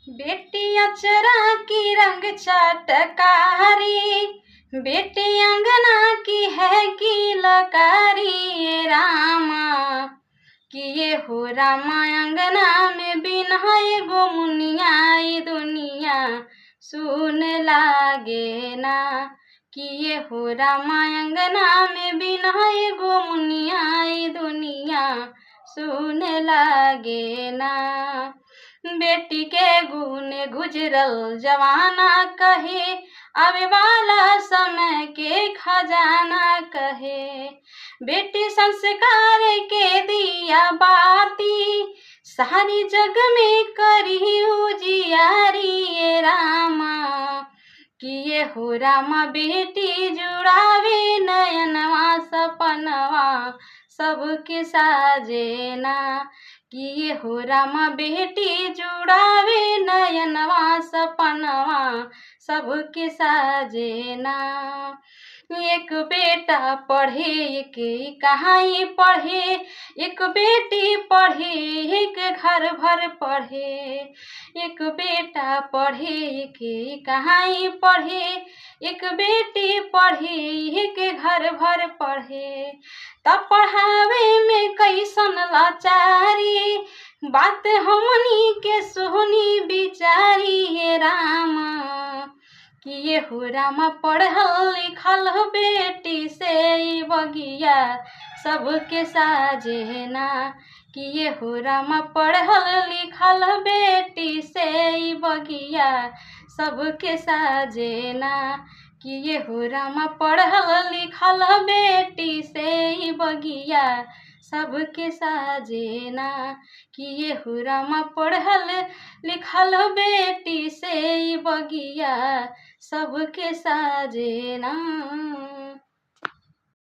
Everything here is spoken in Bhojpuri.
बेटी अचरा की रंग चाटकारी, बेटी अंगना की है की लकारी। ये रामा किए हो रामा अंगना में बिना एगो मुनिया, ई दुनिया सुन लागे ना। किए हो रामा अंगना में बिना एगो मुनिया, ई दुनिया सुन लागे ना। बेटी के गुण गुजरल जवाना कहे, आवे वाला समय के खजाना कहे। बेटी संस्कार के दिया बाती, सारी जग में करी उजियारी। ये रामा किए हो रामा बेटी जुड़ावे नयनवा सपनवा सबके साजे ना। किए हो रामा बेटी जुड़ावे नयनवा सपनवा सबके साजे ना। एक बेटा पढ़े एक कहाई पढ़े, एक बेटी पढ़े एक घर भर पढ़े। एक बेटा पढ़े एक कहाई पढ़े, एक बेटी पढ़े एक घर भर पढ़े। तब पढ़ावे में कैसन लाचारी, बात हमनी के सोहनी बिचारी। ये रामा किए हो रामा पढ़ल लिखल बेटी से ई बगिया सबके साजे ना। किए हो रामा पढ़ल लिखल बेटी से ई बगिया सबके साजे ना। किए हो रामा पढ़ल लिखल बेटी से ई बगिया सबके साजे ना। किए हो रामा पढ़ल लिखल बेटी से ई बगिया सबके साजे ना।